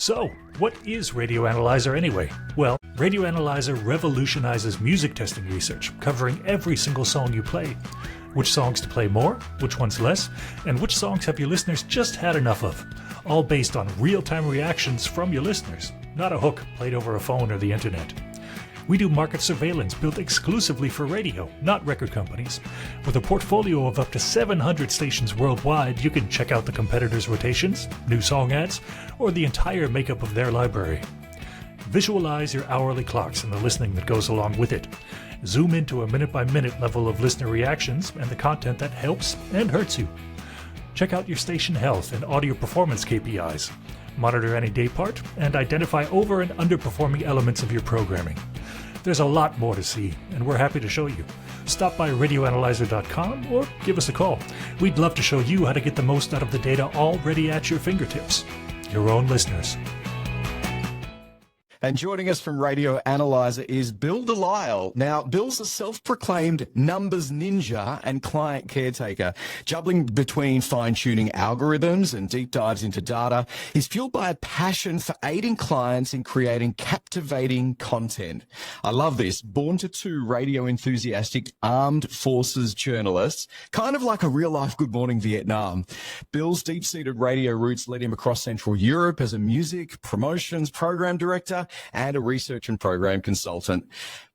So, what is RadioAnalyzer anyway? Well, RadioAnalyzer revolutionizes music testing research, covering every single song you play. Which songs to play more, which ones less, and which songs have your listeners just had enough of. All based on real-time reactions from your listeners, not a hook played over a phone or the internet. We do market surveillance built exclusively for radio, not record companies. With a portfolio of up to 700 stations worldwide, you can check out the competitors' rotations, new song ads, or the entire makeup of their library. Visualize your hourly clocks and the listening that goes along with it. Zoom into a minute-by-minute level of listener reactions and the content that helps and hurts you. Check out your station health and audio performance KPIs. Monitor any day part, and identify over and underperforming elements of your programming. There's a lot more to see, and we're happy to show you. Stop by RadioAnalyzer.com or give us a call. We'd love to show you how to get the most out of the data already at your fingertips. Your own listeners. And joining us from RadioAnalyzer is Bill Delisle. Now, Bill's a self-proclaimed numbers ninja and client caretaker, juggling between fine-tuning algorithms and deep dives into data. He's fueled by a passion for aiding clients in creating captivating content. I love this. Born to two radio enthusiastic armed forces journalists, kind of like a real-life Good Morning Vietnam. Bill's deep-seated radio roots led him across Central Europe as a music, promotions, program director, and a research and program consultant.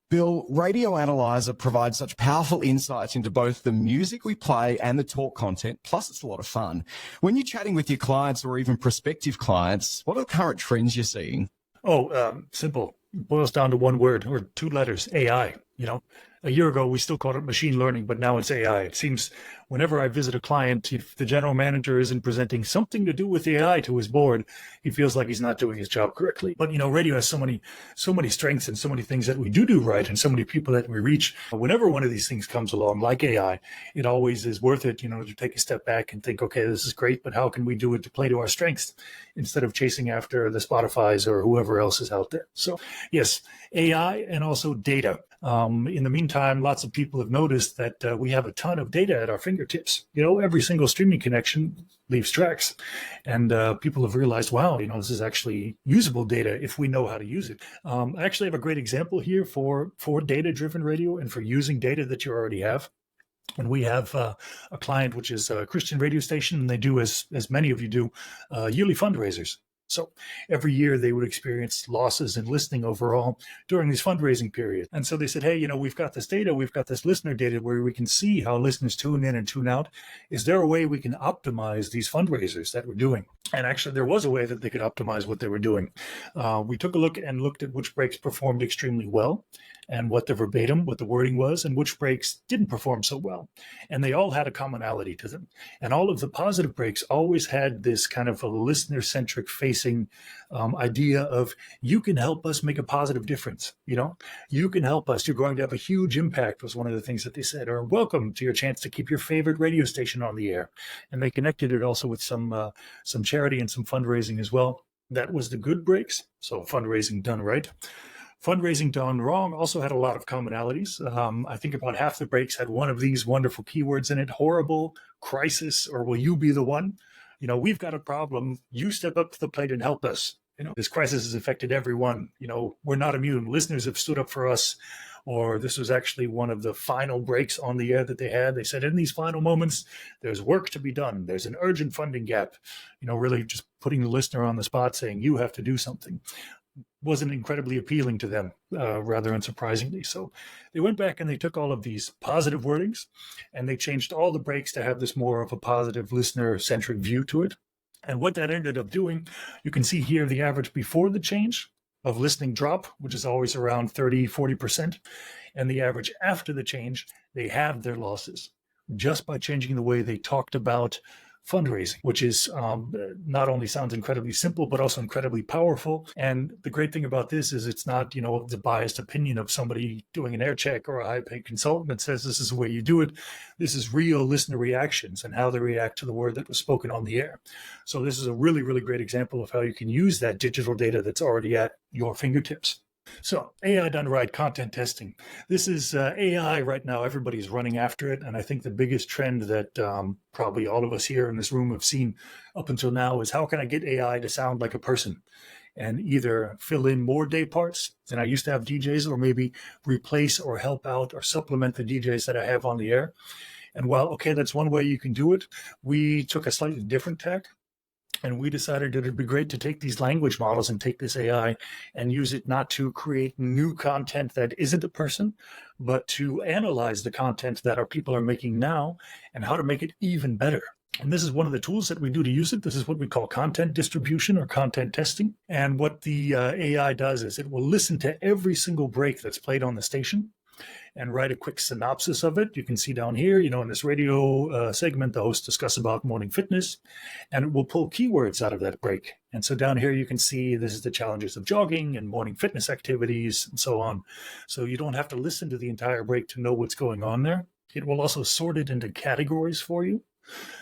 Bill, RadioAnalyzer provides such powerful insights into both the music we play and the talk content, plus it's a lot of fun. When you're chatting with your clients or even prospective clients, what are the current trends you're seeing? Simple. It boils down to one word or two letters, AI. A year ago, we still called it machine learning, but now it's AI. It seems whenever I visit a client, if the general manager isn't presenting something to do with AI to his board, he feels like he's not doing his job correctly. But, radio has so many strengths and so many things that we do right and so many people that we reach. Whenever one of these things comes along, like AI, it always is worth it, to take a step back and think, okay, this is great, but how can we do it to play to our strengths instead of chasing after the Spotifys or whoever else is out there? So, yes, AI and also data. In the meantime, lots of people have noticed that we have a ton of data at our fingertips. Every single streaming connection leaves tracks. And people have realized, wow, this is actually usable data if we know how to use it. I actually have a great example here for data-driven radio and for using data that you already have. And we have a client, which is a Christian radio station, and they do, as many of you do, yearly fundraisers. So every year they would experience losses in listening overall during this fundraising period. And so they said, hey, we've got this data, we've got this listener data where we can see how listeners tune in and tune out. Is there a way we can optimize these fundraisers that we're doing? And actually, there was a way that they could optimize what they were doing. We took a look and looked at which breaks performed extremely well and what the wording was, and which breaks didn't perform so well. And they all had a commonality to them. And all of the positive breaks always had this kind of a listener-centric facing idea of, you can help us make a positive difference. You can help us. You're going to have a huge impact, was one of the things that they said, or welcome to your chance to keep your favorite radio station on the air. And they connected it also with some charity and some fundraising as well. That was the good breaks. So fundraising done right. Fundraising done wrong also had a lot of commonalities. I think about half the breaks had one of these wonderful keywords in it: horrible, crisis, or will you be the one? We've got a problem. You step up to the plate and help us. This crisis has affected everyone. We're not immune. Listeners have stood up for us. Or this was actually one of the final breaks on the air that they had. They said, in these final moments, there's work to be done. There's an urgent funding gap. Really just putting the listener on the spot, saying you have to do something. Wasn't incredibly appealing to them, rather unsurprisingly. So they went back and they took all of these positive wordings and they changed all the breaks to have this more of a positive listener-centric view to it. And what that ended up doing, you can see here the average before the change of listening drop, which is always around 30-40%. And the average after the change, they have their losses just by changing the way they talked about fundraising, which is not only sounds incredibly simple, but also incredibly powerful. And the great thing about this is it's not, the biased opinion of somebody doing an air check or a high-paid consultant that says this is the way you do it. This is real listener reactions and how they react to the word that was spoken on the air. So this is a really, really great example of how you can use that digital data that's already at your fingertips. So AI done right, content testing. This is AI right now. Everybody's running after it. And I think the biggest trend that probably all of us here in this room have seen up until now is, how can I get AI to sound like a person? and either fill in more day parts than I used to have DJs, or maybe replace or help out or supplement the DJs that I have on the air. And while, okay, that's one way you can do it, we took a slightly different tack. And we decided that it'd be great to take these language models and take this AI and use it not to create new content that isn't a person, but to analyze the content that our people are making now and how to make it even better. And this is one of the tools that we do to use it. This is what we call content distribution or content testing. And what the AI does is it will listen to every single break that's played on the station and write a quick synopsis of it. You can see down here, in this radio segment, the host discuss about morning fitness, and it will pull keywords out of that break. And so down here, you can see this is the challenges of jogging and morning fitness activities and so on. So you don't have to listen to the entire break to know what's going on there. It will also sort it into categories for you.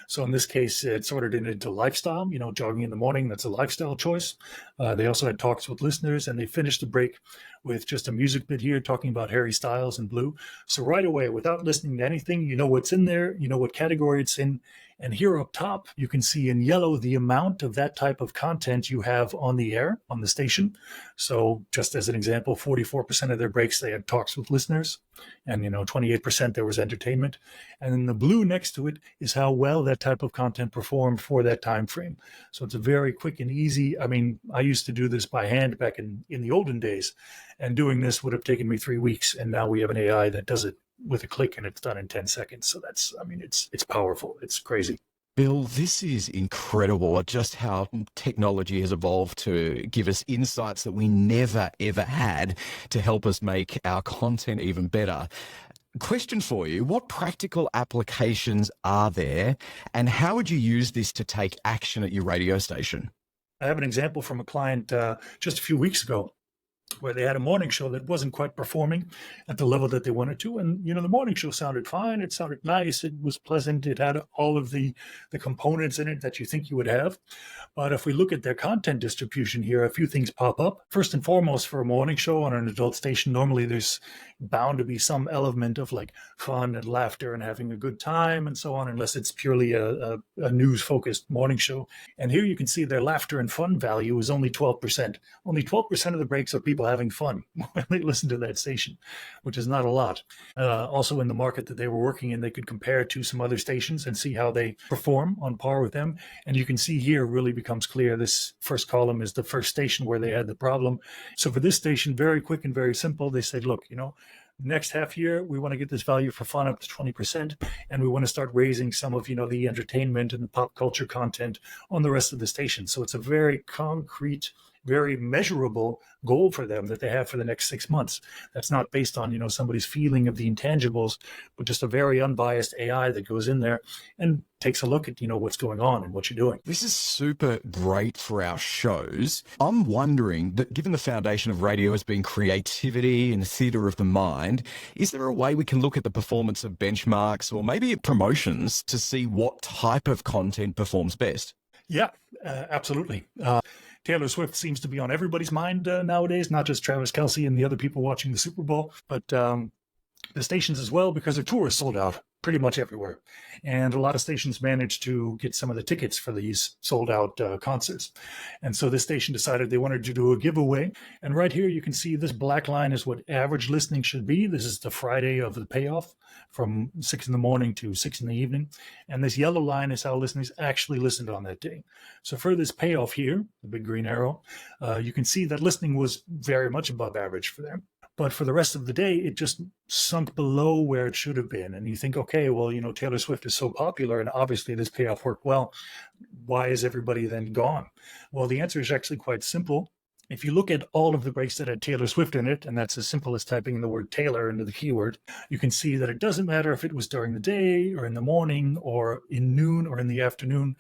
So in this case, it sorted it into lifestyle, jogging in the morning, that's a lifestyle choice. They also had talks with listeners, and they finished the break with just a music bit here talking about Harry Styles and Blue. So right away, without listening to anything, you know what's in there, you know what category it's in. And here up top, you can see in yellow the amount of that type of content you have on the air, on the station. So just as an example, 44% of their breaks, they had talks with listeners, and 28% there was entertainment. And then the blue next to it is how well that type of content performed for that time frame. So it's a very quick and easy. I mean, I used to do this by hand back in the olden days, and doing this would have taken me 3 weeks. And now we have an AI that does it with a click, and it's done in 10 seconds. So it's powerful. It's crazy. Bill, this is incredible, just how technology has evolved to give us insights that we never, ever had to help us make our content even better. Question for you, what practical applications are there, and how would you use this to take action at your radio station? I have an example from a client just a few weeks ago, where they had a morning show that wasn't quite performing at the level that they wanted to. And, the morning show sounded fine. It sounded nice. It was pleasant. It had all of the components in it that you think you would have. But if we look at their content distribution here, a few things pop up. First and foremost, for a morning show on an adult station, normally there's bound to be some element of like fun and laughter and having a good time and so on, unless it's purely a news-focused morning show. And here you can see their laughter and fun value is only 12%. Only 12% of the breaks are people having fun when they listen to that station, which is not a lot. Also in the market that they were working in, they could compare to some other stations and see how they perform on par with them. And you can see here really becomes clear. This first column is the first station where they had the problem. So for this station, very quick and very simple, they said, look, next half year, we want to get this value for fun up to 20%, and we want to start raising some of, the entertainment and the pop culture content on the rest of the station. So it's a very concrete, very measurable goal for them that they have for the next 6 months. That's not based on, somebody's feeling of the intangibles, but just a very unbiased AI that goes in there and takes a look at, what's going on and what you're doing. This is super great for our shows. I'm wondering that given the foundation of radio as being creativity and theatre of the mind, is there a way we can look at the performance of benchmarks or maybe at promotions to see what type of content performs best? Yeah, absolutely. Taylor Swift seems to be on everybody's mind nowadays, not just Travis Kelce and the other people watching the Super Bowl, but the stations as well, because their tour is sold out pretty much everywhere. And a lot of stations managed to get some of the tickets for these sold out concerts. And so this station decided they wanted to do a giveaway. And right here, you can see this black line is what average listening should be. This is the Friday of the payoff from 6 in the morning to 6 in the evening. And this yellow line is how listeners actually listened on that day. So for this payoff here, the big green arrow, you can see that listening was very much above average for them. But for the rest of the day, it just sunk below where it should have been. And you think, okay, well, Taylor Swift is so popular and obviously this payoff worked well. Why is everybody then gone? Well, the answer is actually quite simple. If you look at all of the breaks that had Taylor Swift in it, and that's as simple as typing the word Taylor into the keyword, you can see that it doesn't matter if it was during the day or in the morning or in noon or in the afternoon.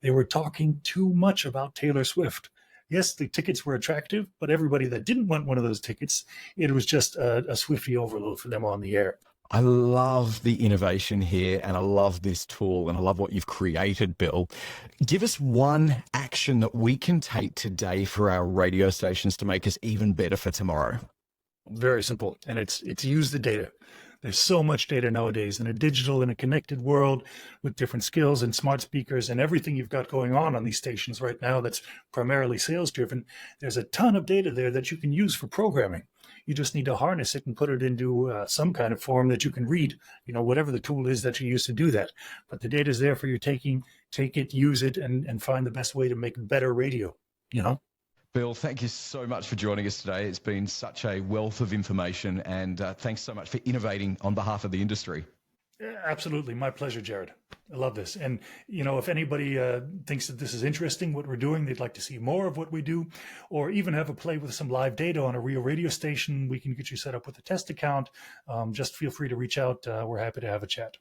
They were talking too much about Taylor Swift. Yes, the tickets were attractive, but everybody that didn't want one of those tickets, it was just a Swiftie overload for them on the air. I love the innovation here, and I love this tool, and I love what you've created, Bill. Give us one action that we can take today for our radio stations to make us even better for tomorrow. Very simple, and it's use the data. There's so much data nowadays in a digital and a connected world with different skills and smart speakers and everything you've got going on these stations right now that's primarily sales driven. There's a ton of data there that you can use for programming. You just need to harness it and put it into some kind of form that you can read, whatever the tool is that you use to do that. But the data is there for your taking. Take it, use it, and find the best way to make better radio, Bill, thank you so much for joining us today. It's been such a wealth of information, and thanks so much for innovating on behalf of the industry. Absolutely. My pleasure, Jared. I love this. And, if anybody thinks that this is interesting, what we're doing, they'd like to see more of what we do, or even have a play with some live data on a real radio station, we can get you set up with a test account. Just feel free to reach out. We're happy to have a chat.